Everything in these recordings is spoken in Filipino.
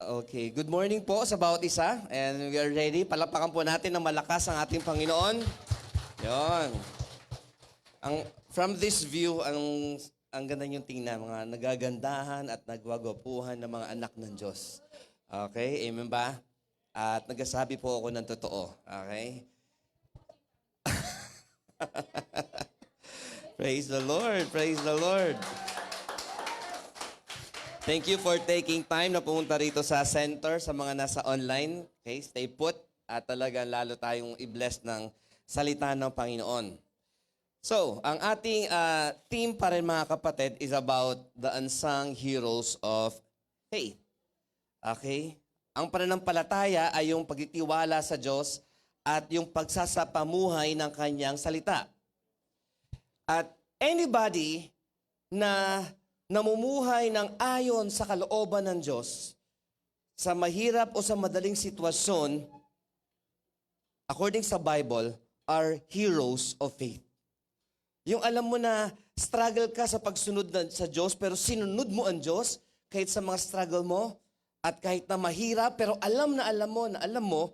Okay, good morning po sa bawat isa. And we are ready. Palakpakan po natin ng malakas ang ating Panginoon. Yon. From this view, ang ganda niyong tingnan, mga nagagandahan at nagwagwapuhan ng mga anak ng Diyos. Okay, amen ba? At nagsasabi po ako ng totoo. Okay? Praise the Lord, praise the Lord. Thank you for taking time na pumunta rito sa center, sa mga nasa online. Okay, stay put at talagang lalo tayong i-bless ng salita ng Panginoon. So, ang ating theme pa rin mga kapatid is about the unsung heroes of faith. Okay? Ang pananampalataya ay yung pagtitiwala sa Diyos at yung pagsasapamuhay ng kanyang salita. At anybody na namumuhay ng ayon sa kalooban ng Diyos, sa mahirap o sa madaling sitwasyon, according sa Bible, are heroes of faith. Yung alam mo na struggle ka sa pagsunod sa Diyos, pero sinunod mo ang Diyos kahit sa mga struggle mo, at kahit na mahirap, pero alam mo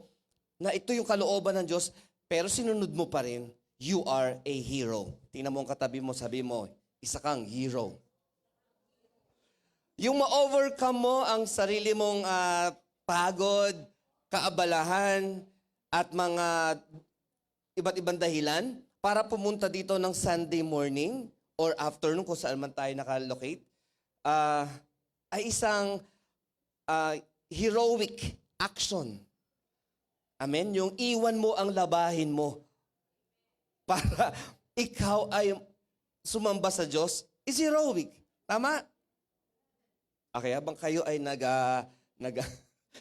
na ito yung kalooban ng Diyos, pero sinunod mo pa rin, you are a hero. Tingnan mo ang katabi mo, sabi mo, isa kang hero. Yung ma-overcome mo ang sarili mong pagod, kaabalahan, at mga iba't ibang dahilan para pumunta dito ng Sunday morning or afternoon kung saan man tayo nakalocate, ay isang heroic action. Amen? Yung iwan mo ang labahin mo para ikaw ay sumamba sa Diyos is heroic. Tama? Okay, habang kayo ay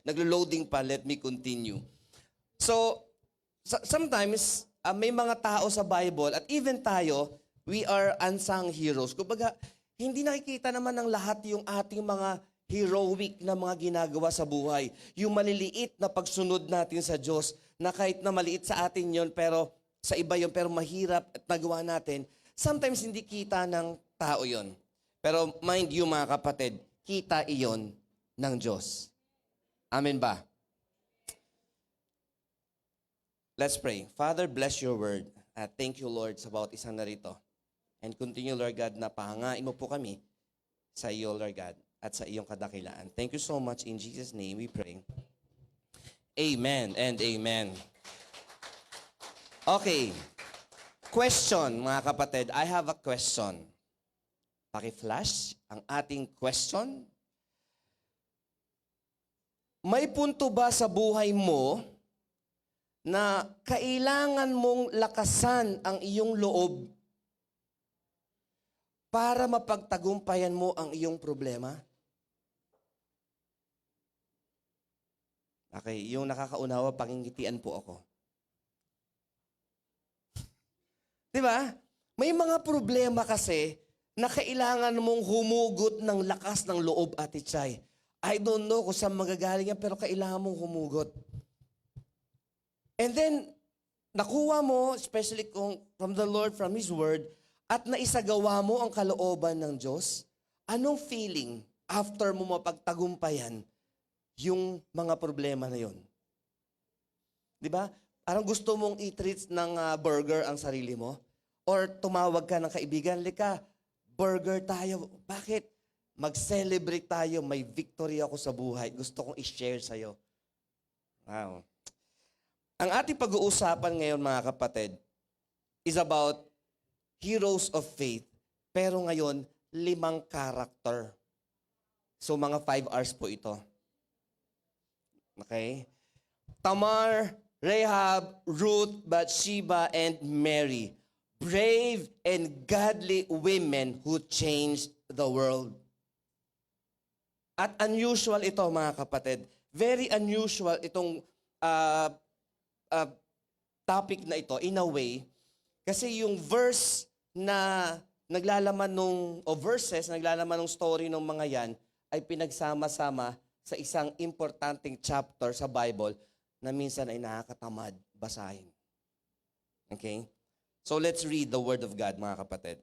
naglo-loading pa, let me continue. So, sometimes, may mga tao sa Bible, at even tayo, we are unsung heroes. Kumbaga, hindi nakikita naman ng lahat yung ating mga heroic na mga ginagawa sa buhay. Yung maliliit na pagsunod natin sa Diyos, na kahit na maliit sa atin yon pero sa iba yon pero mahirap at nagawa natin, sometimes hindi kita ng tao yon. Pero mind you mga kapatid, kita iyon ng Diyos. Amen ba? Let's pray. Father, bless your word. Thank you, Lord, sa bawat isang narito. And continue, Lord God, na pahangain mo po kami sa iyo, Lord God, at sa iyong kadakilaan. Thank you so much. In Jesus' name we pray. Amen and amen. Okay. Question, mga kapatid. I have a question. Paki-flash ang ating question. May punto ba sa buhay mo na kailangan mong lakasan ang iyong loob para mapagtagumpayan mo ang iyong problema? Okay, yung nakakaunawa, pangingitian po ako. Di ba? May mga problema kasi na kailangan mong humugot ng lakas ng loob, Ate Chay. I don't know kung saan magagaling yan, pero kailangan mong humugot. And then, nakuha mo, especially from the Lord, from His Word, at naisagawa mo ang kalooban ng Diyos, anong feeling after mo mapagtagumpayan yung mga problema na yon? Di ba? Parang gusto mong i-treat ng burger ang sarili mo? Or tumawag ka ng kaibigan, lika, burger tayo. Bakit? Mag-celebrate tayo. May victory ako sa buhay. Gusto kong i-share sa'yo. Wow. Ang ating pag-uusapan ngayon, mga kapatid, is about heroes of faith. Pero ngayon, 5 character. So, mga 5 hours po ito. Okay? Tamar, Rahab, Ruth, Bathsheba, and Mary. Brave and godly women who changed the world. At unusual ito, mga kapatid. Very unusual itong topic na ito, in a way, kasi yung verse na naglalaman verses na naglalaman ng story ng mga yan, ay pinagsama-sama sa isang importanteng chapter sa Bible na minsan ay nakakatamad basahin. Okay? So let's read the Word of God, mga kapatid.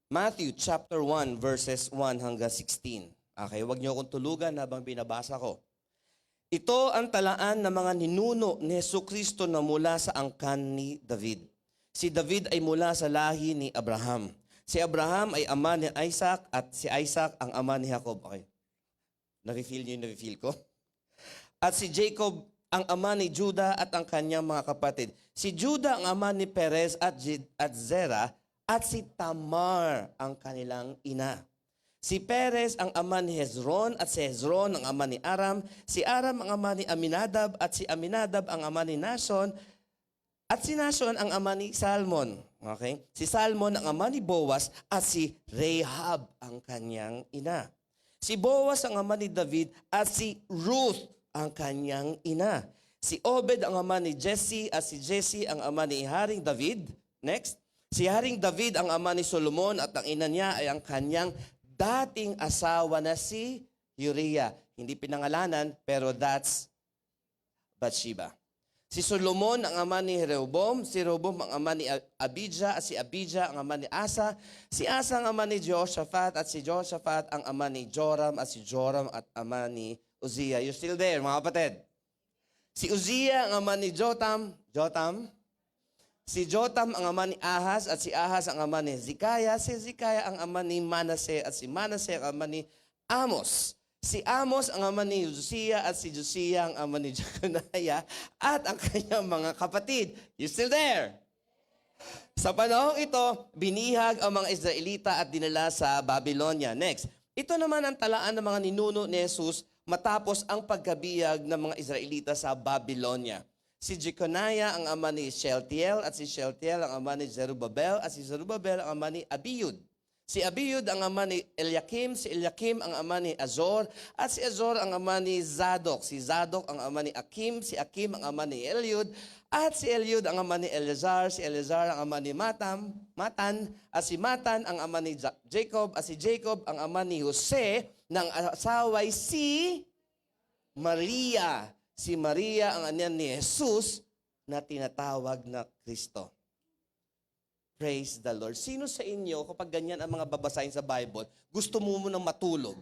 Matthew chapter 1, verses 1 hanggang 16. Okay, huwag niyo akong tulugan habang binabasa ko. Ito ang talaan ng mga ninuno ni Jesucristo na mula sa angkan ni David. Si David ay mula sa lahi ni Abraham. Si Abraham ay ama ni Isaac at si Isaac ang ama ni Jacob. Okay. Nafe-feel niyo yung nafe-feel ko? At si Jacob ang ama ni Judah at ang kanyang mga kapatid. Si Judah ang ama ni Perez at Zerah at si Tamar ang kanilang ina. Si Perez ang ama ni Hezron at si Hezron ang ama ni Aram. Si Aram ang ama ni Aminadab at si Aminadab ang ama ni Nason. At si Nason ang ama ni Salmon. Okay? Si Salmon ang ama ni Boaz at si Rahab ang kanyang ina. Si Boaz ang ama ni David at si Ruth ang kanyang ina. Si Obed ang ama ni Jesse at si Jesse ang ama ni Haring David. Next. Si Haring David ang ama ni Solomon at ang ina niya ay ang kanyang dating asawa na si Uriah. Hindi pinangalanan pero that's Bathsheba. Si Solomon ang ama ni Rehoboam, si Rehoboam ang ama ni Abijah, at si Abijah ang ama ni Asa, si Asa ang ama ni Jehoshaphat, at si Jehoshaphat ang ama ni Joram, at si Joram at ama ni Uzziah. You still there, mga kapatid? Si Uzziah ang ama ni Jotam, si Jotam ang ama ni Ahaz, at si Ahaz ang ama ni Hezekiah, si Hezekiah ang ama ni Manasseh, at si Manasseh ang ama ni Amos. Si Amos ang ama ni Josiah at si Josiah ang ama ni Jeconiah at ang kanyang mga kapatid. You still there? Sa panahong ito, binihag ang mga Israelita at dinala sa Babylonia. Next. Ito naman ang talaan ng mga ninuno ni Jesus matapos ang pagkabihag ng mga Israelita sa Babylonia. Si Jeconiah ang ama ni Shealtiel at si Shealtiel ang ama ni Zerubbabel at si Zerubbabel ang ama ni Abiud. Si Abiud ang ama ni Eliakim, si Eliakim ang ama ni Azor, at si Azor ang ama ni Zadok. Si Zadok ang ama ni Akim, si Akim ang ama ni Eliud, at si Eliud ang ama ni Eleazar, si Eleazar ang ama ni Matan, at si Matan ang ama ni Jacob, at si Jacob ang ama ni Jose, ng asaway si Maria. Si Maria ang anak ni Jesus na tinatawag na Kristo. Praise the Lord. Sino sa inyo, kapag ganyan ang mga babasahin sa Bible, gusto mo munang matulog?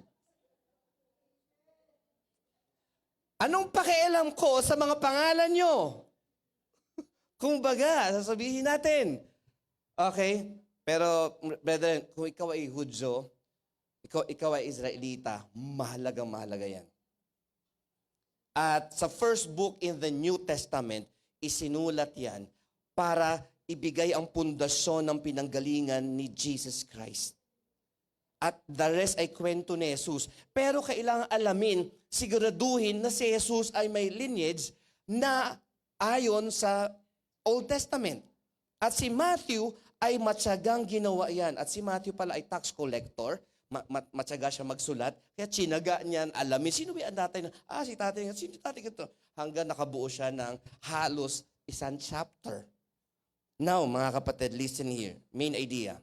Anong pakialam ko sa mga pangalan nyo? Kung baga, sasabihin natin. Okay? Pero, brethren, kung ikaw ay Hudyo, ikaw ay Israelita, mahalaga yan. At sa first book in the New Testament, isinulat yan para ibigay ang pundasyon ng pinanggalingan ni Jesus Christ. At the rest ay kwento ni Jesus. Pero kailangan alamin, siguraduhin na si Jesus ay may lineage na ayon sa Old Testament. At si Matthew ay matyagang ginawa yan. At si Matthew pala ay tax collector. Matyaga siya magsulat. Kaya chinaga niyan alamin. Sino ba ang tatay na? Si tatay nga. Sino tatay ito? Hanggang nakabuo siya ng halos isang chapter. Now, mga kapatid, listen here. Main idea.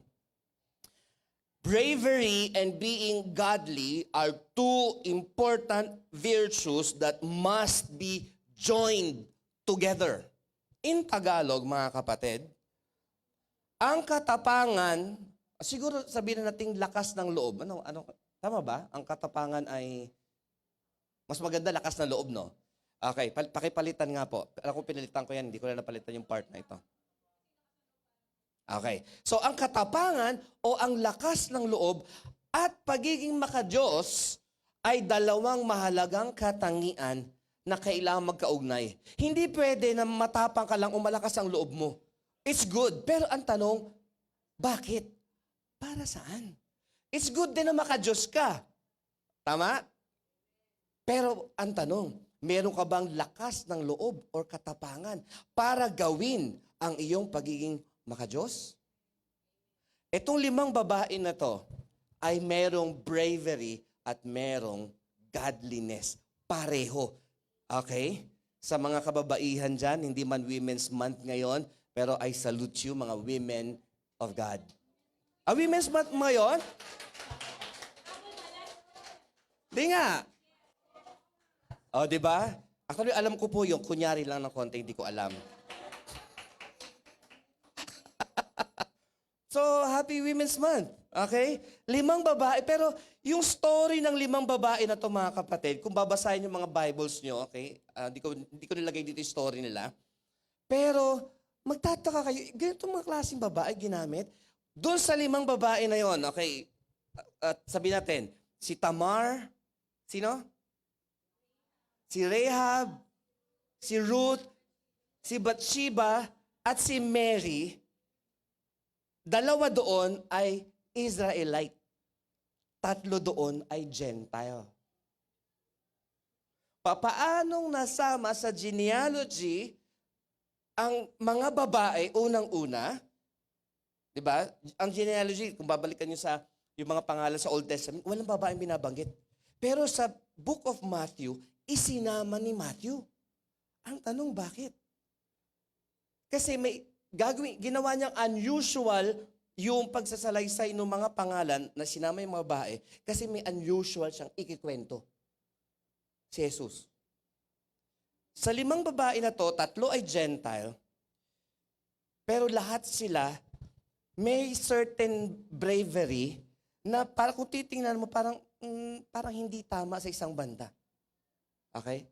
Bravery and being godly are two important virtues that must be joined together. In Tagalog, mga kapatid, ang katapangan, siguro sabihin nating lakas ng loob. Tama ba? Ang katapangan ay, mas maganda lakas ng loob, no? Okay, pakipalitan nga po. Alam ko pinalitan ko yan, hindi ko na napalitan yung part na ito. Okay. So, ang katapangan o ang lakas ng loob at pagiging makadiyos ay dalawang mahalagang katangian na kailangan magkaugnay. Hindi pwede na matapang ka lang o malakas ang loob mo. It's good. Pero ang tanong, bakit? Para saan? It's good din na makadiyos ka. Tama? Pero ang tanong, meron ka bang lakas ng loob o katapangan para gawin ang iyong pagiging makadiyos? Itong 5 babae na to ay merong bravery at merong godliness. Pareho. Okay? Sa mga kababaihan dyan, hindi man Women's Month ngayon, pero I salute you mga women of God. Women's Month ngayon? Di nga. Di ba? Actually, alam ko po yung kunyari lang ng konti, hindi ko alam. So, Happy Women's Month. Okay? 5 babae. Pero Yung story ng 5 babae na to, mga kapatid, kung babasahin yung mga Bibles nyo, okay? Hindi ko nilagay dito yung story nila. Pero, magtataka kayo, ganito mga klaseng babae ginamit. Doon sa 5 babae na yon, okay? At sabihin natin, si Tamar, sino? Si Rahab, si Ruth, si Bathsheba, at si Mary. 2 doon ay Israelite. 3 doon ay Gentile. Papaanong nasama sa genealogy ang mga babae unang-una? Diba? Ang genealogy, kung babalikan nyo sa yung mga pangalan sa Old Testament, walang babaeng binabanggit. Pero sa Book of Matthew, isinama ni Matthew. Ang tanong, bakit? Kasi may ginawa niyang unusual yung pagsasalaysay ng mga pangalan na sinama yung mga babae kasi may unusual siyang ikikwento. Si Jesus. Sa 5 babae na to, 3 ay Gentile, pero lahat sila may certain bravery na para kung titingnan mo parang hindi tama sa isang banda. Okay?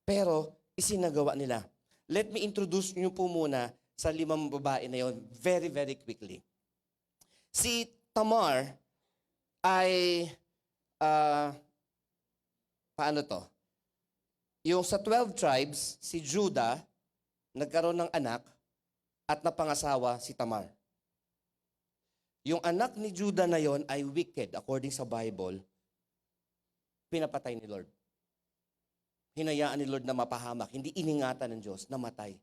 Pero isinagawa nila. Let me introduce niyo po muna sa 5 babae na yon very, very quickly. Si Tamar ay, paano to? Yung sa 12 tribes, si Judah, nagkaroon ng anak at napangasawa si Tamar. Yung anak ni Judah na yon ay wicked, according sa Bible, pinapatay ni Lord. Hinayaan ni Lord na mapahamak, hindi iningatan ng Diyos, namatay.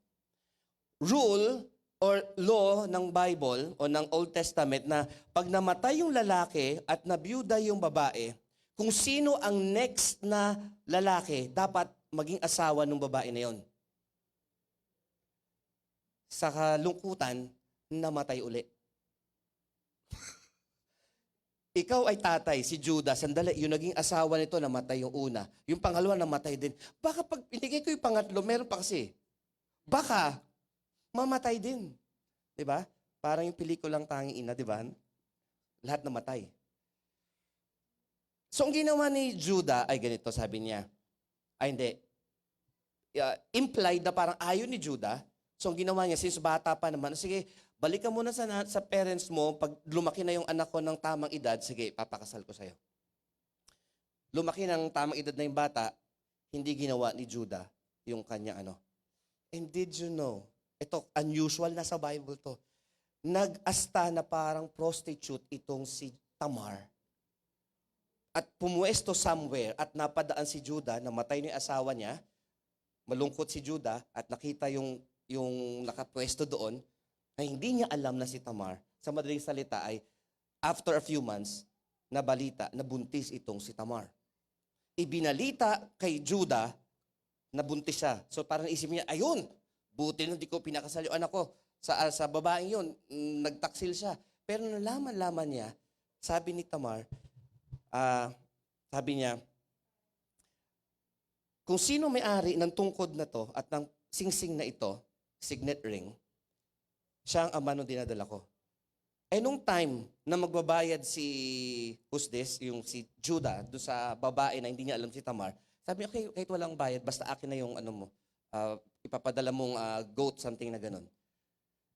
Rule or law ng Bible o ng Old Testament na pag namatay yung lalaki at nabiyuda yung babae, kung sino ang next na lalaki, dapat maging asawa ng babae na yon. Sa kalungkutan, namatay uli. Ikaw ay tatay, si Judah, sandali, yung naging asawa nito, namatay yung una. Yung pangalawa, namatay din. Baka pag pinigay ko yung pangatlo, meron pa kasi. Baka, mamatay din. Diba? Parang yung pelikulang Tanging Ina, diba? Lahat namatay. So, ang ginawa ni Judah, ay ganito, sabi niya. Ay, hindi. Implied na parang ayaw ni Judah. So, ang ginawa niya, since bata pa naman, sige, balik ka muna sa parents mo, pag lumaki na yung anak ko ng tamang edad, sige, papakasal ko sa'yo. Lumaki ng tamang edad na yung bata, hindi ginawa ni Judah yung kanya ano. And did you know, ito, unusual na sa Bible to, nag-asta na parang prostitute itong si Tamar. At pumuesto somewhere at napadaan si Judah, namatay na yung asawa niya, malungkot si Judah at nakita yung nakapwesto doon, na hindi niya alam na si Tamar, sa madaling salita ay, after a few months, nabalita, nabuntis itong si Tamar. Ibinalita kay Judah, nabuntis siya. So parang isip niya, ayun, buti na hindi ko pinakasal yung anak ko. Sa babaeng yun, nagtaksil siya. Pero nalaman niya, sabi ni Tamar, sabi niya, kung sino may-ari ng tungkod na to at ng singsing na ito, signet ring, siya ang ama nung dinadala ko. Eh nung time na magbabayad who's this? Yung si Judah, doon sa babae na hindi niya alam si Tamar, sabi niya, okay, kahit walang bayad, basta akin na yung ano mo, ipapadala mong goat, something na ganun.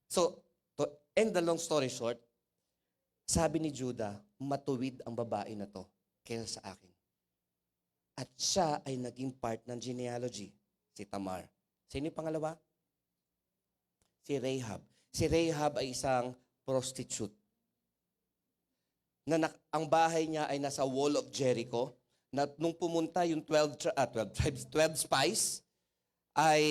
So, to end the long story short, sabi ni Judah, matuwid ang babae na to kaysa sa akin. At siya ay naging part ng genealogy, si Tamar. Sino yung pangalawa? Si Rahab. Si Rahab ay isang prostitute. Ang bahay niya ay nasa Wall of Jericho. Na nung pumunta yung 12 spies, ay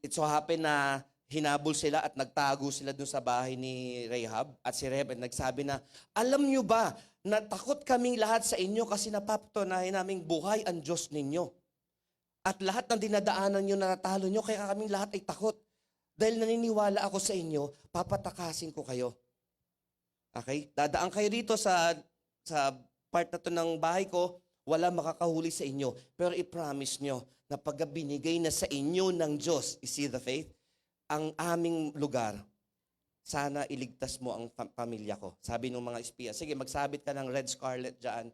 it so happen na hinabol sila at nagtago sila dun sa bahay ni Rahab. At si Rahab ay nagsabi na, alam niyo ba na takot kaming lahat sa inyo kasi napapatunayan naming buhay ang Diyos ninyo. At lahat ng dinadaanan nyo na natalo nyo, kaya kaming lahat ay takot. Dahil naniniwala ako sa inyo, papatakasin ko kayo. Okay? Dadaan kayo rito sa part na to ng bahay ko, wala makakahuli sa inyo. Pero i-promise nyo na pag binigay na sa inyo ng Diyos, you see the faith? Ang aming lugar, sana iligtas mo ang pamilya ko. Sabi ng mga espiya, sige, magsabit ka ng red scarlet dyan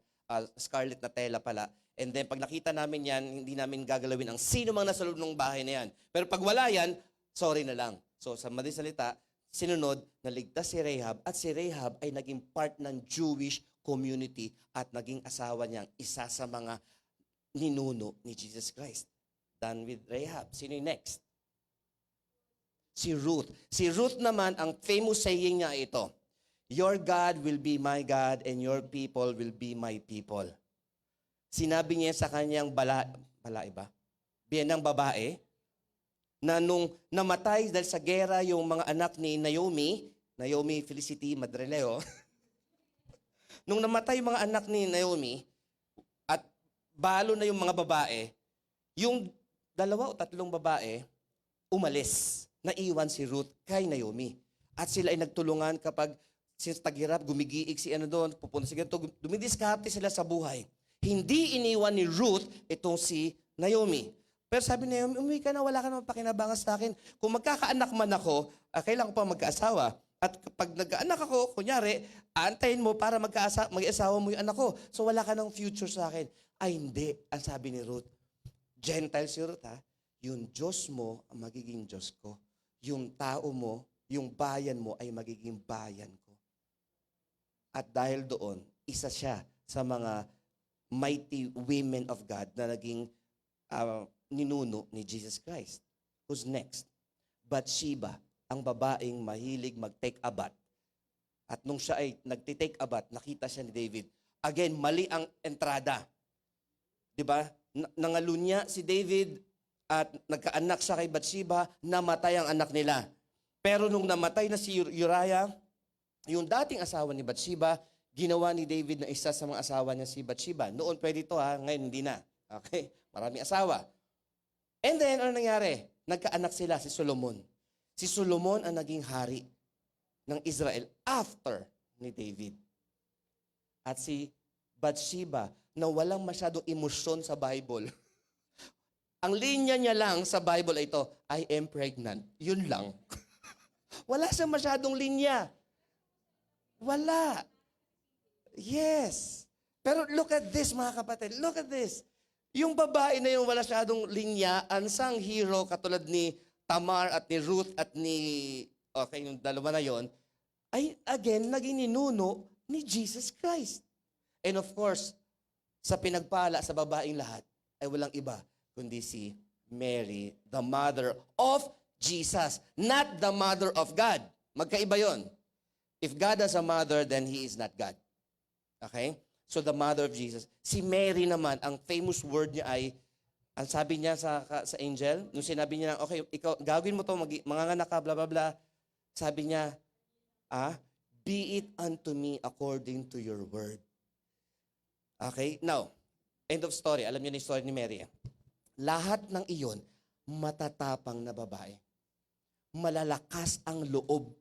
scarlet na tela pala. And then pag nakita namin yan, hindi namin gagalawin ang sino mang nasa loob ng bahay na yan. Pero pag wala yan, sorry na lang. So sa madaling salita, sinunod, naligtas si Rahab at si Rahab ay naging part ng Jewish community at naging asawa niyang isa sa mga ninuno ni Jesus Christ. Done with Rahab. Sino yung next? Si Ruth. Si Ruth naman, ang famous saying niya ito, "Your God will be my God and your people will be my people." Sinabi niya sa kanyang balae ba? Biyenang babae, na nung namatay dahil sa gera yung mga anak ni Naomi Felicity Madreleo, nung namatay yung mga anak ni Naomi, at balo na yung mga babae, yung 2 o 3 babae, umalis. Naiwan si Ruth kay Naomi. At sila ay nagtulungan kapag since taghirap, gumigiig si ano doon, pupunta si ganito, dumidiskarte sila sa buhay. Hindi iniwan ni Ruth itong si Naomi. Pero sabi ni Naomi, umuwi ka na, wala ka naman pakinabangan sa akin. Kung magkakaanak man ako, kailangan ko pa magkaasawa. At kapag nagkaanak ako, kunyari, aantayin mo para mag-asawa mo yung anak ko. So wala ka ng future sa akin. Ay hindi, ang sabi ni Ruth. Gentile si Ruth ha, yung Diyos mo ang magiging Diyos ko. Yung tao mo, yung bayan mo ay magiging bayan ko. At dahil doon, isa siya sa mga mighty women of God na naging ninuno ni Jesus Christ. Who's next? Bathsheba, ang babaeng mahilig mag-take a bath. At nung siya ay nagtitake a bath, nakita siya ni David. Again, mali ang entrada. 'Di ba? Nangalunya si David at nagkaanak siya kay Bathsheba, namatay ang anak nila. Pero nung namatay na si Uriah, yung dating asawa ni Bathsheba, ginawa ni David na isa sa mga asawa niya si Bathsheba. Noon pwede ito ha, ngayon hindi na. Okay? Maraming asawa. And then, ano nangyari? Nagkaanak sila, si Solomon. Si Solomon ang naging hari ng Israel after ni David. At si Bathsheba, na walang masyadong emosyon sa Bible. Ang linya niya lang sa Bible ay ito, I am pregnant. Yun lang. Wala siyang masyadong linya. Wala. Yes. Pero look at this, mga kapatid. Look at this. Yung babae na yung wala masyadong linya, ansang hero katulad ni Tamar at ni Ruth at ni, okay, yung dalawa na yon, ay again, naging ninuno ni Jesus Christ. And of course, sa pinagpala sa babaeng lahat, ay walang iba, kundi si Mary, the mother of Jesus, not the mother of God. Magkaiba yon. If God has a mother, then He is not God. Okay? So the mother of Jesus. Si Mary naman, ang famous word niya ay, ang sabi niya sa angel, nung sinabi niya, okay, ikaw, gagawin mo to, manganganak ka, bla bla bla. Sabi niya, be it unto me according to your word. Okay? Now, end of story. Alam niyo na yung story ni Mary. Lahat ng iyon, matatapang na babae. Malalakas ang loob.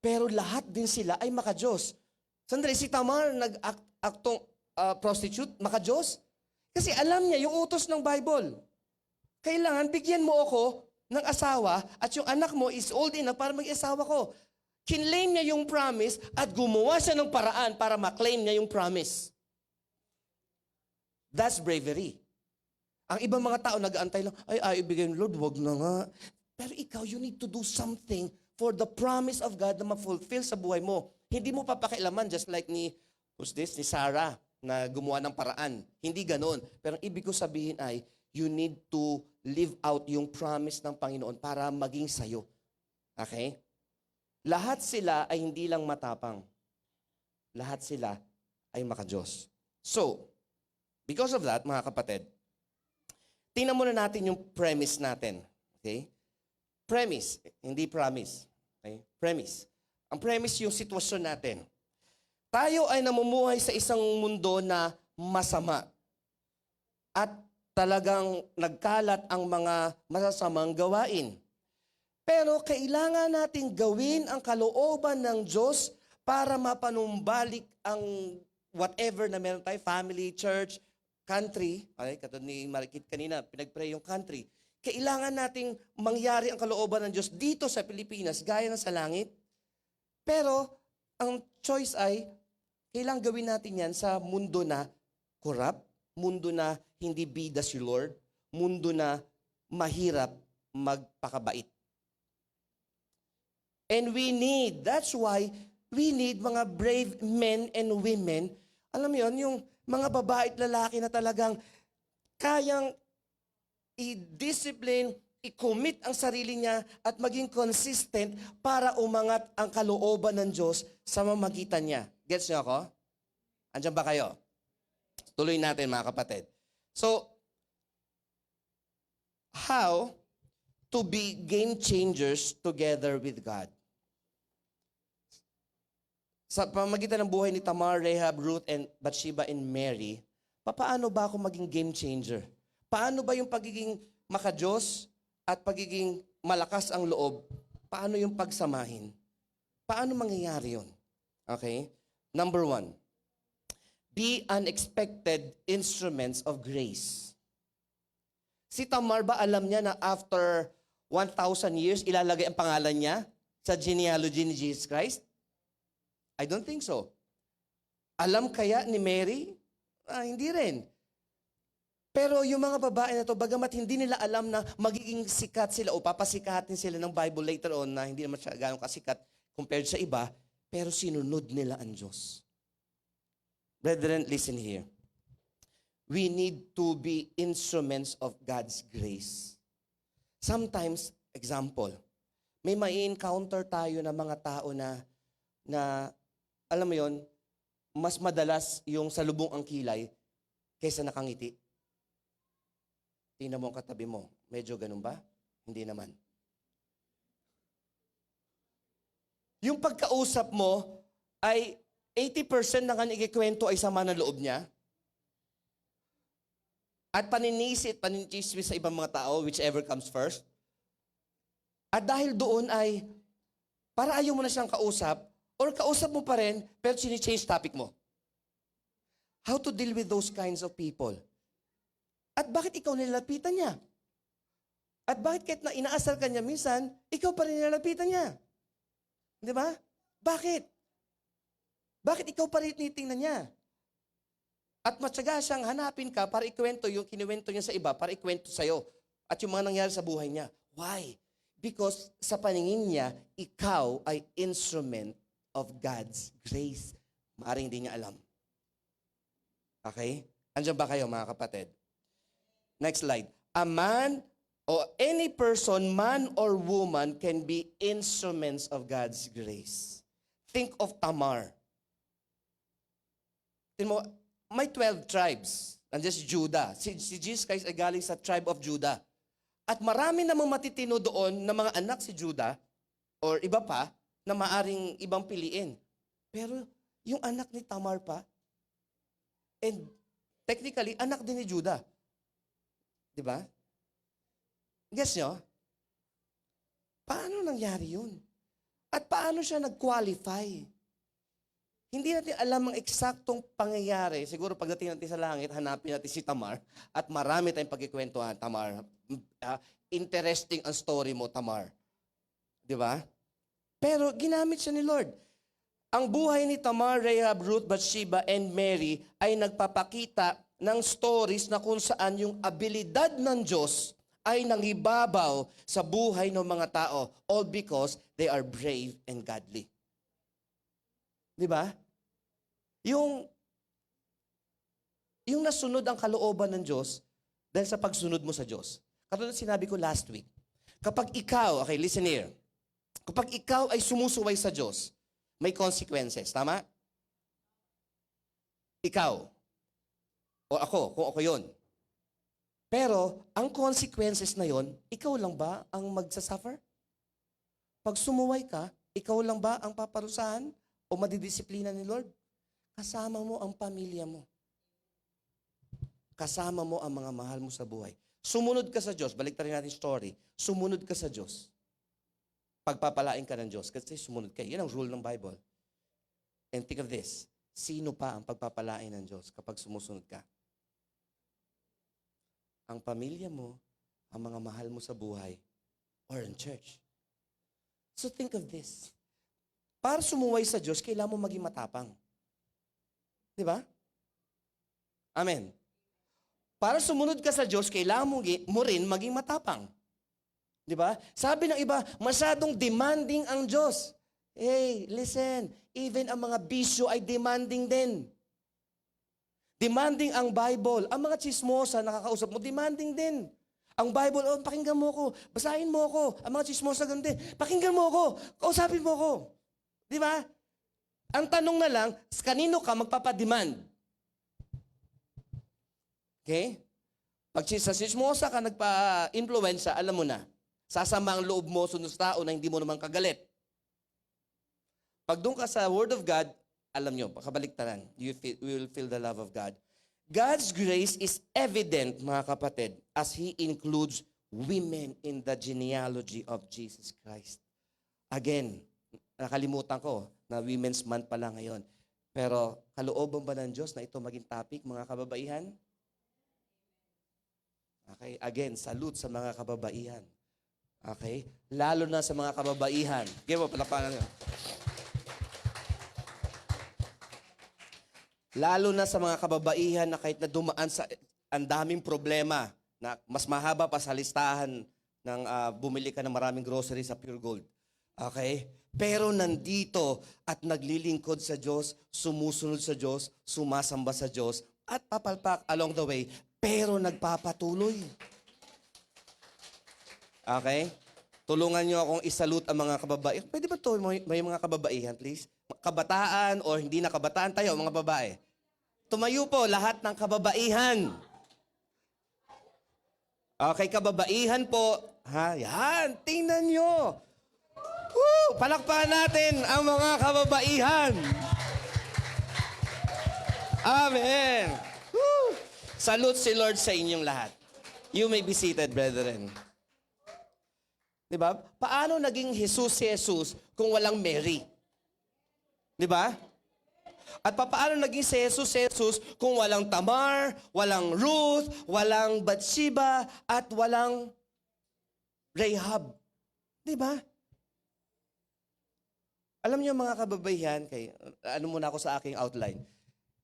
Pero lahat din sila ay maka-Diyos. Sandali, si Tamar nag-aktong prostitute, maka-Diyos? Kasi alam niya yung utos ng Bible. Kailangan bigyan mo ako ng asawa at yung anak mo is old enough para mag-asawa ko. Kinlaim niya yung promise at gumawa siya ng paraan para maklaim niya yung promise. That's bravery. Ang ibang mga tao nag-aantay lang, ay ibigay ng Lord, wag na nga. Pero ikaw, you need to do something for the promise of God na ma-fulfill sa buhay mo. Hindi mo papakialaman just like ni Sarah na gumawa ng paraan. Hindi ganon. Pero ang ibig ko sabihin ay, you need to live out yung promise ng Panginoon para maging sayo. Okay? Lahat sila ay hindi lang matapang. Lahat sila ay maka-Diyos. So, because of that, mga kapatid, tingnan muna natin yung premise natin. Okay? Premise, hindi promise. Okay? Premise. Ang premise yung sitwasyon natin. Tayo ay namumuhay sa isang mundo na masama. At talagang nagkalat ang mga masasamang gawain. Pero kailangan natin gawin ang kalooban ng Diyos para mapanumbalik ang whatever na meron tayo, family, church, country. Okay, katulad ni Marikit kanina, pinag-pray yung country. Kailangan nating mangyari ang kalooban ng Diyos dito sa Pilipinas, gaya ng sa langit. Pero, ang choice ay, Kailangan gawin natin yan sa mundo na corrupt, mundo na hindi bida si Lord, mundo na mahirap magpakabait. And that's why we need mga brave men and women. Alam mo yun, yung mga babae at lalaki na talagang kayang i-discipline, i-commit ang sarili niya at maging consistent para umangat ang kalooban ng Diyos sa mamagitan niya. Gets niyo ako? Andiyan ba kayo? Tuloy natin mga kapatid. So, how to be game changers together with God? Sa pamagitan ng buhay ni Tamar, Rahab, Ruth, and Bathsheba, and Mary, paano ba ako maging game changer? Paano ba yung pagiging makadiyos at pagiging malakas ang loob? Paano yung pagsamahin? Paano mangyayari yun? Okay? Number 1, be unexpected instruments of grace. Si Tamar ba alam niya na after 1,000 years, ilalagay ang pangalan niya sa genealogy ni Jesus Christ? I don't think so. Alam kaya ni Mary? Hindi rin. Pero yung mga babae na to, bagamat hindi nila alam na magiging sikat sila o papasikatin sila ng Bible later on na hindi naman siya gano'ng kasikat compared sa iba, pero sinunod nila ang Diyos. Brethren, listen here. We need to be instruments of God's grace. Sometimes, example, may encounter tayo na mga tao na alam mo yon, mas madalas yung salubong ang kilay kaysa nakangiti. Tingnan mo ang katabi mo. Medyo ganun ba? Hindi naman. Yung pagkausap mo ay 80% na kanyang ikikwento ay sama ng loob niya. At paninisit, paninchismis sa ibang mga tao, whichever comes first. At dahil doon ay, para ayaw mo na siyang kausap, or kausap mo pa rin, pero change topic mo. How to deal with those kinds of people? At bakit ikaw nilalapitan niya? At bakit kahit na inaasar ka niya minsan, ikaw pa rin nilalapitan niya? Di ba? Bakit? Bakit ikaw pa rin tinitingnan niya? At matyaga siyang hanapin ka para ikwento yung kinuwento niya sa iba, para ikwento sa'yo. At yung mga nangyari sa buhay niya. Why? Because sa paningin niya, ikaw ay instrument of God's grace. Maaring hindi niya alam. Okay? Andiyan ba kayo mga kapatid? Next slide. A man or any person, man or woman, can be instruments of God's grace. Think of Tamar. Tingnan mo, may 12 tribes. Nandiyan si Judah. Si Jesus Christ ay galing sa tribe of Judah. At marami namang matitino doon na mga anak si Judah or iba pa na maaring ibang piliin. Pero yung anak ni Tamar pa, and technically, anak din ni Judah. Di ba? Guess nyo? Paano nangyari yun? At paano siya nag-qualify? Hindi natin alam ang eksaktong pangyayari. Siguro pagdating natin sa langit, hanapin natin si Tamar at marami tayong pagkikwentuhan, Tamar. Interesting ang story mo, Tamar. Di ba? Pero ginamit siya ni Lord. Ang buhay ni Tamar, Rahab, Ruth, Bathsheba, and Mary ay nagpapakita ng stories na kung saan yung abilidad ng Diyos ay nangibabaw sa buhay ng mga tao, all because they are brave and godly. Di ba? Yung nasunod ang kalooban ng Diyos dahil sa pagsunod mo sa Diyos. Katulad sinabi ko last week, kapag ikaw, okay, listen here, kapag ikaw ay sumusuway sa Diyos, may consequences, tama? Ikaw, o ako, kung ako yun. Pero, ang consequences na yon, ikaw lang ba ang magsasuffer? Pag sumuway ka, ikaw lang ba ang paparusahan o madidisiplina ni Lord? Kasama mo ang pamilya mo. Kasama mo ang mga mahal mo sa buhay. Sumunod ka sa Diyos. Baliktarin natin story. Sumunod ka sa Diyos. Pagpapalain ka ng Diyos kasi sumunod ka. Yan ang rule ng Bible. And think of this. Sino pa ang pagpapalain ng Diyos kapag sumusunod ka? Ang pamilya mo, ang mga mahal mo sa buhay, or in church. So think of this. Para sumuway sa Diyos, kailangan mo maging matapang. Di ba? Amen. Para sumunod ka sa Diyos, kailangan mo rin maging matapang. Di ba? Sabi ng iba, masyadong demanding ang Diyos. Hey, listen, even ang mga bisyo ay demanding din. Demanding ang Bible. Ang mga chismosa, nakakausap mo, demanding din. Ang Bible, oh, pakinggan mo ko, basahin mo ko. Ang mga chismosa, ganun din. Pakinggan mo ko, kausapin mo ko. Di ba? Ang tanong na lang, kanino ka magpapademand? Okay? Pag sa chismosa ka nagpa-influensya, alam mo na, sasama ang loob mo sunod sa tao na hindi mo naman kagalit. Pag doon ka sa Word of God, alam nyo, pakabaliktaran, you will feel the love of God. God's grace is evident, mga kapatid, as He includes women in the genealogy of Jesus Christ. Again, nakalimutan ko na Women's Month pala ngayon. Pero kalooban ba ng Diyos na ito maging topic, mga kababaihan? Okay, again, salute sa mga kababaihan. Okay? Lalo na sa mga kababaihan. Okay mo, palapanan nyo. Lalo na sa mga kababaihan na kahit na dumaan sa ang daming problema na mas mahaba pa sa listahan ng bumili ka ng maraming grocery sa Pure Gold. Okay? Pero nandito at naglilingkod sa Diyos, sumusunod sa Diyos, sumasamba sa Diyos, at papalpak along the way, pero nagpapatuloy. Okay? Tulungan nyo akong isalute ang mga kababaihan. Pwede ba ito, may mga kababaihan, please? Kabataan o hindi na kabataan tayo, mga babae. Tumayo po lahat ng kababaihan. Okay, kababaihan po. Ha, yan, tingnan nyo. Woo! Palakpakan natin ang mga kababaihan. Amen. Woo! Salute si Lord sa inyong lahat. You may be seated, brethren. Diba? Paano naging Jesus si Jesus kung walang Mary? Diba? At paano naging si Jesus kung walang Tamar, walang Ruth, walang Bathsheba, at walang Rahab? Diba? Alam niyo mga kababaihan, ano muna ako sa aking outline.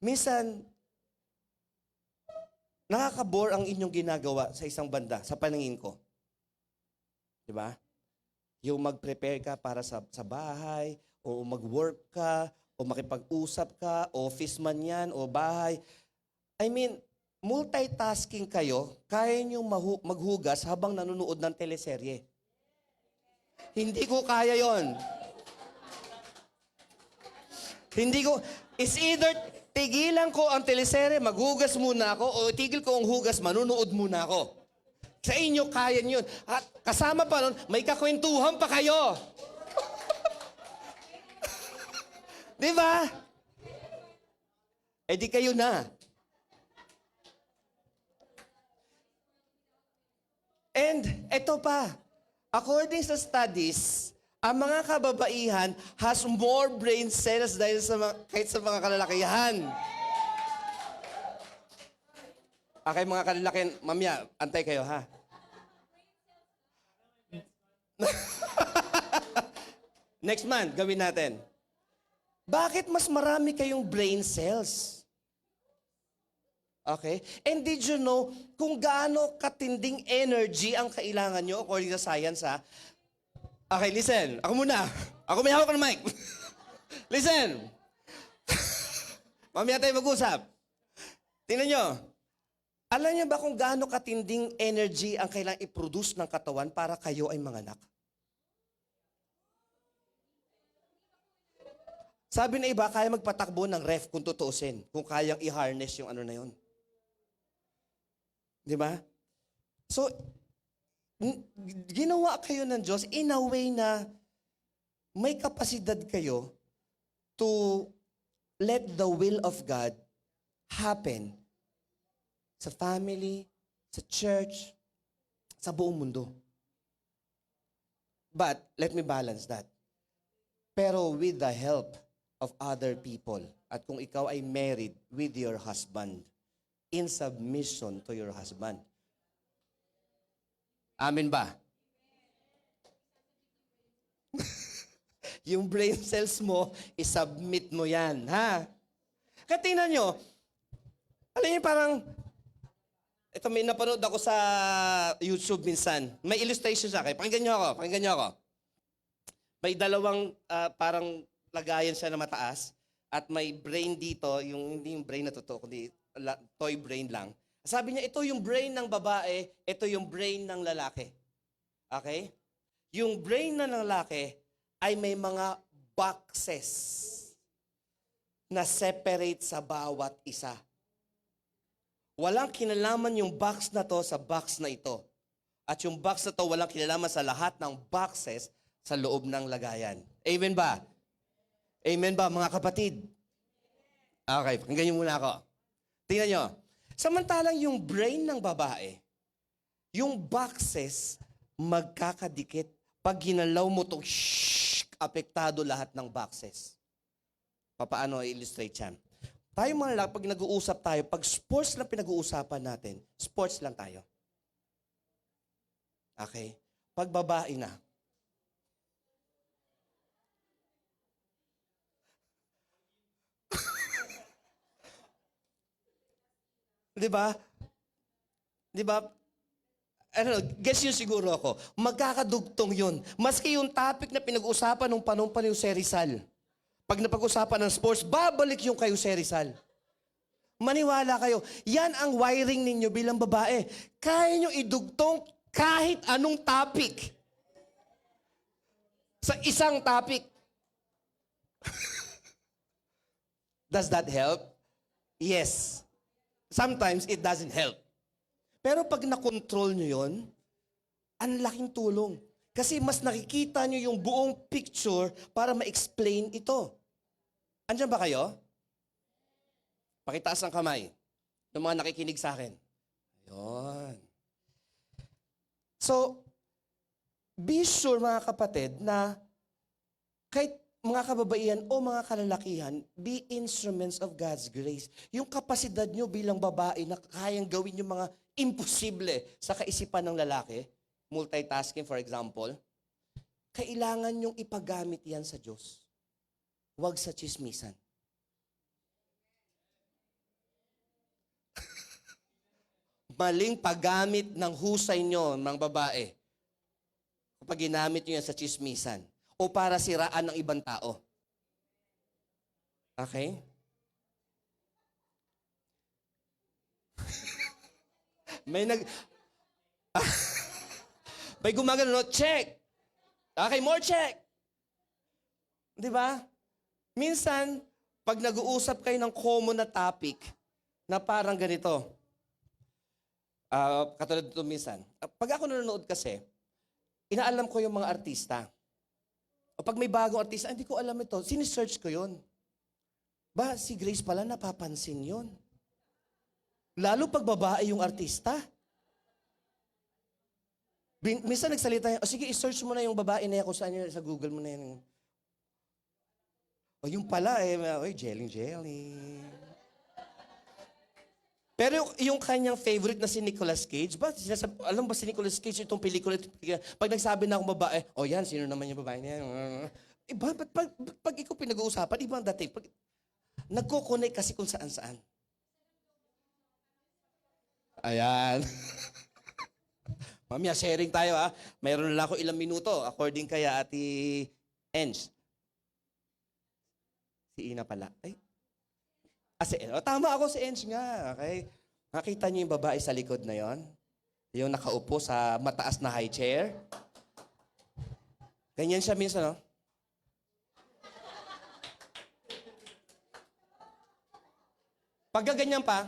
Minsan, nakakabore ang inyong ginagawa sa isang banda, sa paningin ko. Diba? Yung mag-prepare ka para sa bahay, o mag-work ka, o makipag-usap ka, office man yan, o bahay. I mean, multitasking kayo, kaya nyo maghugas habang nanonood ng teleserye. Hindi ko kaya yon. Hindi ko, it's either tigilan ko ang teleserye, maghugas muna ako, o tigil ko ang hugas, manunood muna ako. Sa inyo, kaya nyo. At kasama pa nun, may kakwentuhan pa kayo. Di ba? Eh di kayo na. And ito pa, according sa studies, ang mga kababaihan has more brain cells dahil kahit sa mga kalalakihan. Okay, mga kalalakihan, mamaya, antay kayo, ha? Next month, gawin natin. Bakit mas marami kayong brain cells? Okay? And did you know kung gaano katinding energy ang kailangan nyo according sa science, ha? Okay, listen. Ako muna. Ako may hawak ng mic. Listen. Mamaya tayo mag-usap. Tingnan nyo. Alam niyo ba kung gaano katinding energy ang kailangang i-produce ng katawan para kayo ay manganak? Sabi na iba, kaya magpatakbo ng ref kung tutuusin, kung kayang i-harness yung ano na yun. Di ba? So, ginawa kayo ng Diyos in a way na may kapasidad kayo to let the will of God happen sa family, sa church, sa buong mundo. But, let me balance that. Pero with the help of other people. At kung ikaw ay married with your husband, in submission to your husband. Amen ba? Yung brain cells mo, isubmit mo yan, ha? Kaya tingnan nyo, alam niyo parang, ito may napanood ako sa YouTube minsan. May illustration sa akin. Pakinggan niyo ako. May dalawang parang lagayan siya na mataas at may brain dito, hindi yung brain na totoo, kundi toy brain lang. Sabi niya, ito yung brain ng babae, ito yung brain ng lalaki. Okay? Yung brain ng lalaki ay may mga boxes na separate sa bawat isa. Walang kinalaman yung box na to sa box na ito. At yung box na to walang kinalaman sa lahat ng boxes sa loob ng lagayan. Amen ba? Amen ba mga kapatid? Okay, pakinggan niyo muna ako. Tingnan nyo. Samantalang yung brain ng babae, yung boxes magkakadikit. Pag ginalaw mo to, apektado lahat ng boxes. Paano i-illustrate yan? Tayo mga lalaki, pag nag-uusap tayo, pag sports lang pinag-uusapan natin, sports lang tayo. Okay? Pag babae na, di ba? Di ba? Ano, guess yun siguro ako. Magkakadugtong yun. Maski yung topic na pinag-uusapan nung panahon pa ni Jose Rizal. Pag napag-usapan ng sports, babalik yung kay Jose Rizal. Maniwala kayo. Yan ang wiring ninyo bilang babae. Kaya nyo idugtong kahit anong topic. Sa isang topic. Does that help? Yes. Sometimes it doesn't help. Pero pag nakontrol nyo yun, ang laking tulong. Kasi mas nakikita nyo yung buong picture para ma-explain ito. Andiyan ba kayo? Pakitaas ang kamay ng mga nakikinig sa akin. Ayun. So, be sure mga kapatid na kahit mga kababaihan o mga kalalakihan, be instruments of God's grace. Yung kapasidad nyo bilang babae na kayang gawin yung mga imposible sa kaisipan ng lalaki, multitasking for example, kailangan nyong ipagamit yan sa Diyos. Huwag sa chismisan. Maling paggamit ng husay nyo, mga babae, kapag ginamit nyo yan sa chismisan o para siraan ng ibang tao. Okay? May gumagano, no? Check! Okay, more check! Di ba? Minsan, pag nag-uusap kayo ng common na topic, na parang ganito, katulad dito minsan, pag ako nanonood kasi, inaalam ko yung mga artista. O pag may bagong artista, hindi ko alam ito, sinisearch ko yun. Ba, si Grace pala napapansin yun. Lalo pag babae yung artista. Minsan nagsalita yan, sige, i-search mo na yung babae na yan kung saan yun, sa Google mo na yan. O yung pala, jelly. Pero yung kanyang favorite na si Nicolas Cage, alam ba si Nicolas Cage itong pelikula, pag nagsabi na akong babae, yan, sino naman yung babae niya? Iba, pag ikaw pinag-uusapan, iba ang dating. Nagko-connect kasi kung saan-saan. Ayan. Mamaya, sharing tayo ha. Mayroon lang ako ilang minuto, according kay Ate Enz. Si Ina pala. Si Enz. Tama ako si Enz nga. Okay? Nakita niyo yung babae sa likod na yon? Yung nakaupo sa mataas na high chair. Ganyan siya minsan, no? Pag ganyan pa,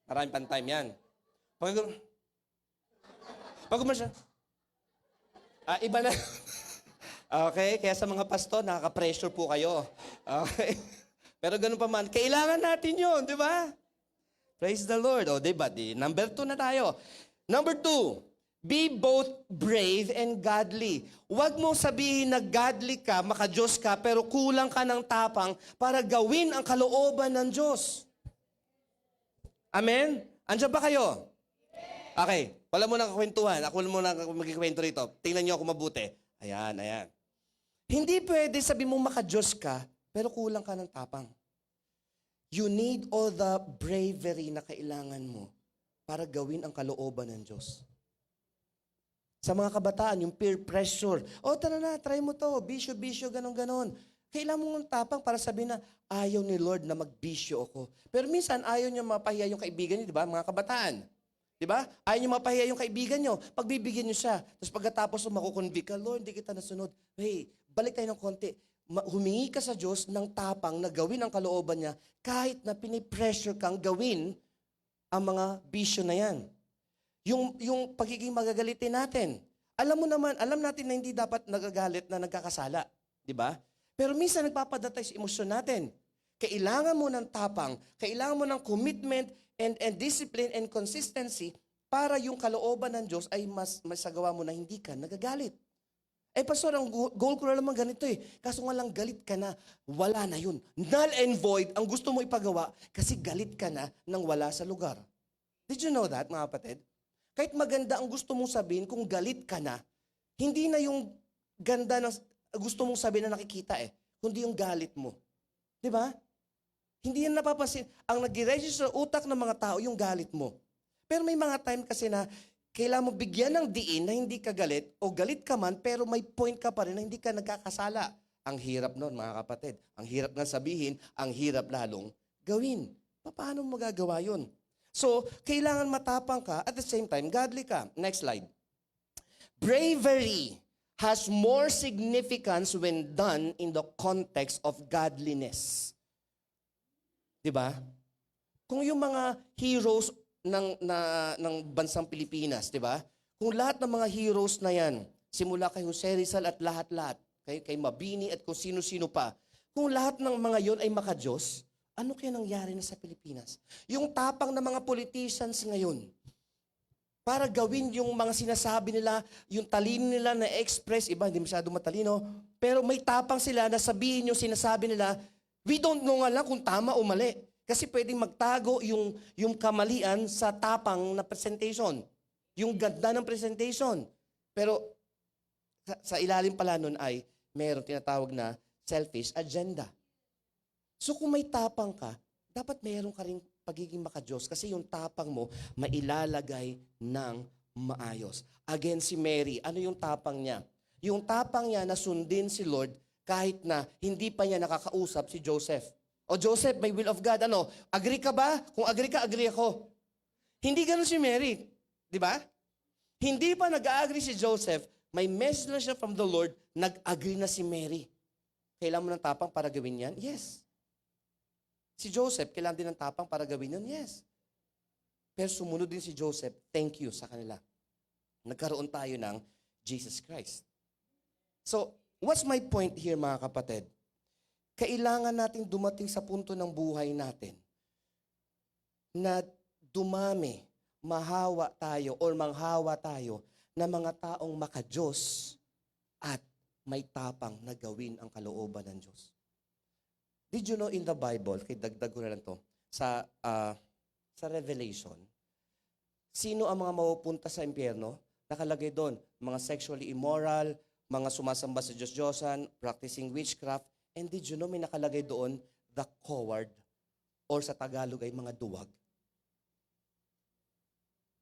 maraming pan-time yan. Pag siya, iba na. Okay? Kaya sa mga pasto, nakaka-pressure po kayo. Okay? Pero ganun pa man, kailangan natin yun, di ba? Praise the Lord. O, di ba? Number 2 na tayo. Number 2, be both brave and godly. Huwag mong sabihin na godly ka, maka-Diyos ka, pero kulang ka ng tapang para gawin ang kalooban ng Diyos. Amen? Andiyan ba kayo? Okay. Wala mo nang kakwentuhan. Ako muna magkikwento rito. Tingnan niyo ako mabuti. Ayan. Hindi pwede sabi mo maka-Diyos ka, pero kulang ka ng tapang. You need all the bravery na kailangan mo para gawin ang kalooban ng Diyos. Sa mga kabataan, yung peer pressure. O, tara na, try mo to. Bisyo, ganon. Kailangan mo ng tapang para sabihin na, ayaw ni Lord na magbisyo ako. Pero minsan, ayaw niya mapahiya yung kaibigan niyo, di ba? Mga kabataan. Di ba? Ayaw niyo mapahiya yung kaibigan niyo. Pagbibigyan niyo siya. Tapos pagkatapos makukonvict ka, Lord, hindi kita nasunod. Hey, balik tayo ng konti. Humingi ka sa Diyos ng tapang na gawin ang kalooban niya kahit na pinipressure kang gawin ang mga bisyo na yan. Yung pagiging magagalitin natin. Alam natin na hindi dapat nagagalit na nagkakasala. Di ba? Pero minsan nagpapadatay sa emosyon natin. Kailangan mo ng tapang, kailangan mo ng commitment and discipline and consistency para yung kalooban ng Diyos ay masagawa mo na hindi ka nagagalit. Pastor, ang goal ko na naman ganito eh. Kaso nga lang galit ka na, wala na yun. Null and void ang gusto mo ipagawa kasi galit ka na nang wala sa lugar. Did you know that, mga kapatid? Kahit maganda ang gusto mong sabihin, kung galit ka na, hindi na yung ganda ng gusto mong sabihin na nakikita kundi yung galit mo. Di ba? Hindi yan napapansin. Ang nag-register utak ng mga tao, yung galit mo. Pero may mga time kasi na kailangan mo bigyan ng diin na hindi ka galit o galit ka man pero may point ka pa rin na hindi ka nagkakasala. Ang hirap nun, mga kapatid. Ang hirap nga sabihin, ang hirap lalong gawin. Paano mo magagawa yun? So, kailangan matapang ka, at the same time, godly ka. Next slide. Bravery has more significance when done in the context of godliness. Diba? Kung yung mga heroes ng bansang Pilipinas, diba? Kung lahat ng mga heroes na yan, simula kay Jose Rizal at lahat-lahat, kay Mabini at kung sino-sino pa, kung lahat ng mga yon ay makadiyos, ano kaya nangyari na sa Pilipinas? Yung tapang ng mga politicians ngayon, para gawin yung mga sinasabi nila, yung talino nila na express, iba hindi masyado matalino, pero may tapang sila na sabihin yung sinasabi nila, we don't know nga lang kung tama o mali. Kasi pwedeng magtago yung kamalian sa tapang na presentation. Yung ganda ng presentation. Pero sa ilalim pala nun ay mayroong tinatawag na selfish agenda. So kung may tapang ka, dapat mayroon ka rin pagiging makadiyos kasi yung tapang mo mailalagay ng maayos. Again, si Mary, ano yung tapang niya? Yung tapang niya na sundin si Lord kahit na hindi pa niya nakakausap si Joseph. O Joseph, may will of God, ano? Agree ka ba? Kung agree ka, agree ako. Hindi ganun si Mary. Di ba? Hindi pa nag-agree si Joseph, may message na siya from the Lord, nag-agree na si Mary. Kailangan mo ng tapang para gawin yan? Yes. Si Joseph, kailangan din ng tapang para gawin yun? Yes. Pero sumunod din si Joseph, thank you sa kanila. Nagkaroon tayo ng Jesus Christ. So, what's my point here, mga kapatid? Kailangan natin dumating sa punto ng buhay natin na dumami, mahawa tayo or manghawa tayo na mga taong makadiyos at may tapang na gawin ang kalooban ng Diyos. Did you know in the Bible, kay dagdag ko na lang to, sa Revelation, sino ang mga mapupunta sa impyerno? Nakalagay doon, mga sexually immoral, mga sumasamba sa Diyos-Diyosan, practicing witchcraft, and did you know may nakalagay doon, the coward, or sa Tagalog ay mga duwag.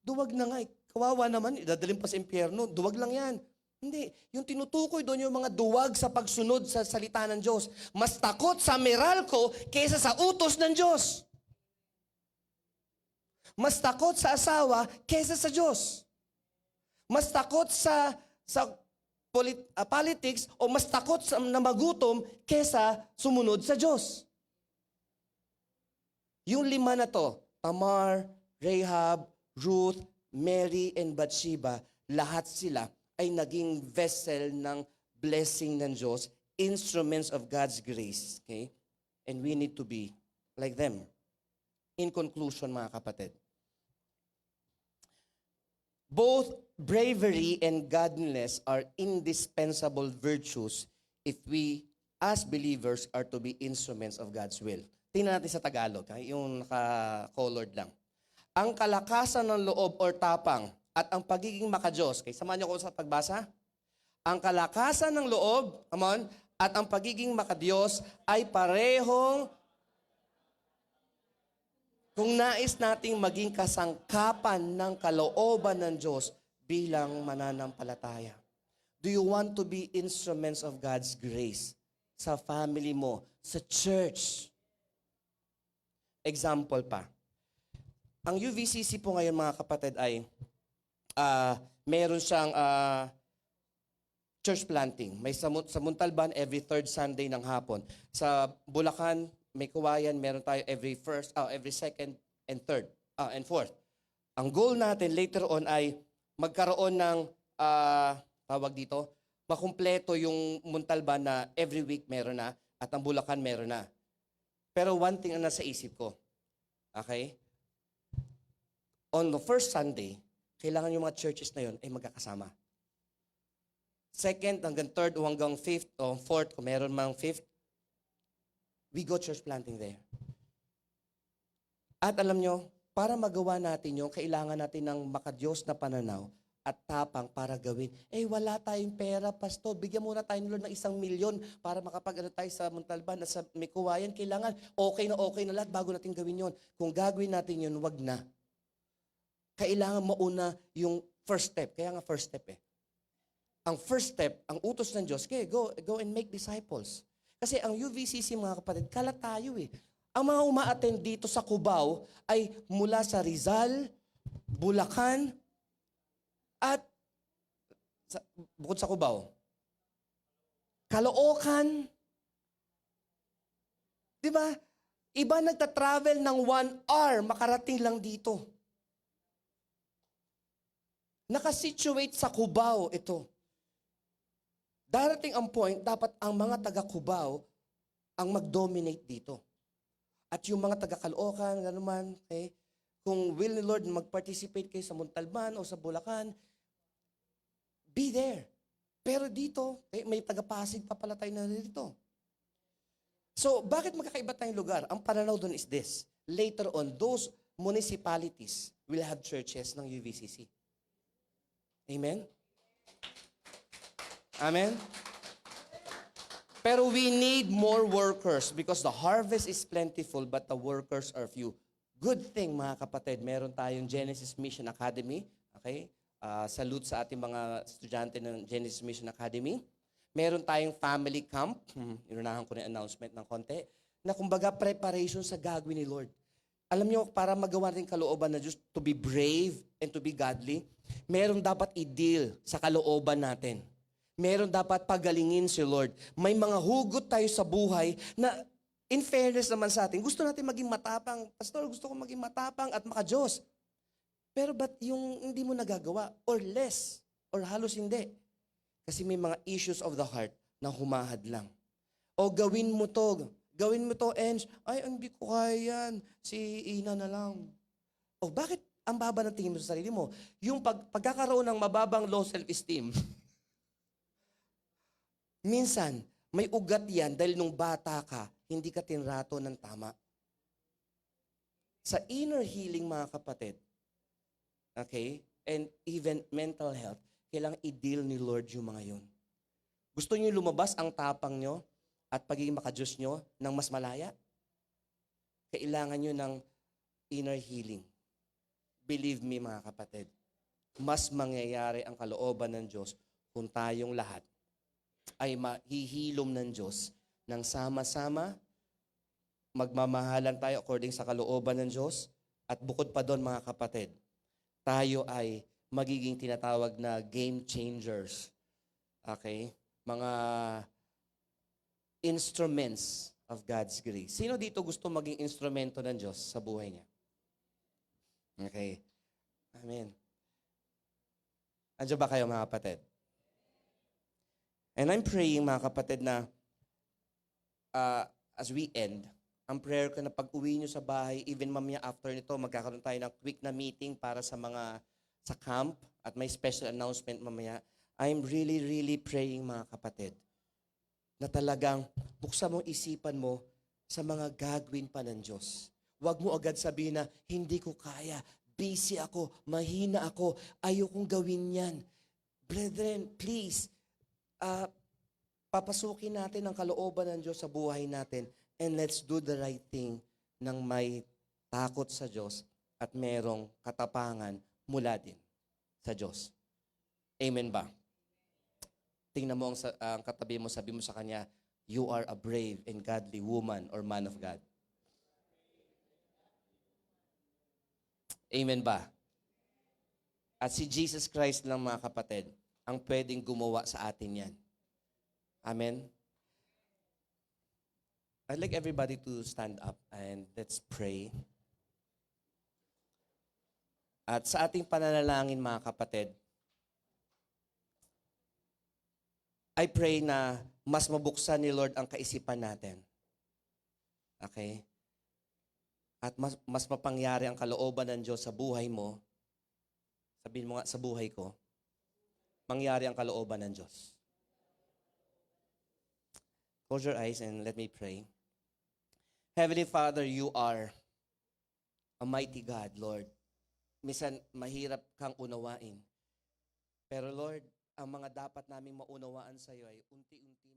Duwag na nga, kawawa naman, idadalim pa sa impyerno, duwag lang yan. Hindi. Yung tinutukoy doon yung mga duwag sa pagsunod sa salita ng Diyos. Mas takot sa Meralco kaysa sa utos ng Diyos. Mas takot sa asawa kaysa sa Diyos. Mas takot sa politics o mas takot na magutom kaysa sumunod sa Diyos. Yung 5 na to, Tamar, Rahab, Ruth, Mary, and Bathsheba, lahat sila ay naging vessel ng blessing ng Diyos, instruments of God's grace. Okay? And we need to be like them. In conclusion, mga kapatid, both bravery and godliness are indispensable virtues if we, as believers, are to be instruments of God's will. Tingnan natin sa Tagalog, yung naka-colored lang. Ang kalakasan ng loob or tapang at ang pagiging makadiyos. Okay, samahan niyo ko sa pagbasa. Ang kalakasan ng loob, come on, at ang pagiging makadiyos ay parehong Kung nais nating maging kasangkapan ng kalooban ng Diyos bilang mananampalataya. Do you want to be instruments of God's grace sa family mo, sa church? Example pa. Ang UVCC po ngayon mga kapatid ay meron siyang church planting. May sa Montalban every third Sunday ng hapon. Sa Bulacan, may Kawayan, meron tayo every second and third and fourth. Ang goal natin later on ay magkaroon ng tawag dito, makumpleto yung Montalban na every week meron na at ang Bulacan meron na. Pero one thing ang nasa isip ko, okay? On the first Sunday, kailangan yung mga churches na yun ay magkakasama. Second hanggang third o hanggang fifth o fourth, kung meron mang fifth, we go church planting there. At alam nyo, para magawa natin yun, kailangan natin ng makadiyos na pananaw at tapang para gawin. Wala tayong pera, pastor. Bigyan muna tayo ng 1 milyon para makapag tayo sa Montalban at sa Mikuwayan. Kailangan okay na lahat bago natin gawin yon. Kung gagawin natin yun, wag na. Kailangan mauna yung first step. Kaya nga first step Ang first step, ang utos ng Diyos, go and make disciples. Kasi ang UVCC mga kapatid, kalat tayo Ang mga uma-attend dito sa Cubao ay mula sa Rizal, Bulacan, at bukod sa Cubao, Caloocan. Di ba? Iba nagta-travel ng 1 hour, makarating lang dito. Nakasituate sa Cubao ito. Darating ang point, dapat ang mga taga-Cubao ang mag-dominate dito. At yung mga taga-Caloocan, gano'n okay? Kung will ni Lord mag-participate kayo sa Montalban o sa Bulacan, be there. Pero dito, may taga-Pasig pa pala tayo na dito. So, bakit magkakaiba tayong lugar? Ang pananaw doon is this. Later on, those municipalities will have churches ng UVCC. Amen? Amen? Pero we need more workers because the harvest is plentiful but the workers are few. Good thing mga kapatid, meron tayong Genesis Mission Academy. Okay? Salute sa ating mga estudyante ng Genesis Mission Academy. Meron tayong family camp. Inunahan ko na yung announcement ng konti. Na kumbaga preparation sa gagawin ni Lord. Alam nyo, para magawa rin kalooban na Diyos to be brave and to be godly, meron dapat i-deal sa kalooban natin. Meron dapat pagalingin si Lord. May mga hugot tayo sa buhay na in fairness naman sa atin, gusto natin maging matapang. Pastor, gusto ko maging matapang at maka-Diyos. Pero ba't yung hindi mo nagagawa? Or less? Or halos hindi? Kasi may mga issues of the heart na humahad lang. O gawin mo to, Enz. Ay, hindi ko kaya yan. Si Ina na lang. O bakit ang baba ng tingin mo sa sarili mo? Yung pagkakaroon ng mababang low self-esteem, minsan, may ugat yan dahil nung bata ka, hindi ka tinrato ng tama. Sa inner healing, mga kapatid, okay, and even mental health, kailangan i-deal ni Lord yung mga yun. Gusto niyo lumabas ang tapang nyo at pagiging makadiyos nyo ng mas malaya? Kailangan nyo ng inner healing. Believe me, mga kapatid, mas mangyayari ang kalooban ng Diyos kung tayong lahat ay mahihilom ng Diyos ng sama-sama, magmamahalan tayo according sa kalooban ng Diyos, at bukod pa doon mga kapatid, tayo ay magiging tinatawag na game changers. Okay? Mga instruments of God's grace. Sino dito gusto maging instrumento ng Diyos sa buhay niya? Okay. Amen. Andiyan ba kayo mga kapatid? And I'm praying, mga kapatid, na as we end, ang prayer ko na pag-uwi nyo sa bahay, even mamaya after nito, magkakaroon tayo ng quick na meeting para sa mga sa camp at may special announcement mamaya. I'm really, really praying, mga kapatid, na talagang buksan mo isipan mo sa mga gagawin pa ng Diyos. Huwag mo agad sabihin na, hindi ko kaya, busy ako, mahina ako, ayokong gawin yan. Brethren, please, papasukin natin ang kalooban ng Diyos sa buhay natin and let's do the right thing ng may takot sa Diyos, at merong katapangan mula din sa Diyos. Amen ba? Tingnan mo ang katabi mo, sabi mo sa kanya, you are a brave and godly woman or man of God. Amen ba? At si Jesus Christ lang mga kapatid, ang pwedeng gumawa sa atin yan. Amen? I'd like everybody to stand up and let's pray. At sa ating pananalangin mga kapatid, I pray na mas mabuksan ni Lord ang kaisipan natin. Okay? At mas mapangyari ang kalooban ng Diyos sa buhay mo. Sabihin mo nga, sa buhay ko, mangyari ang kalooban ng Diyos. Close your eyes and let me pray. Heavenly Father, you are a mighty God, Lord. Minsan, mahirap kang unawain. Pero Lord, ang mga dapat naming maunawaan sa iyo ay unti-unti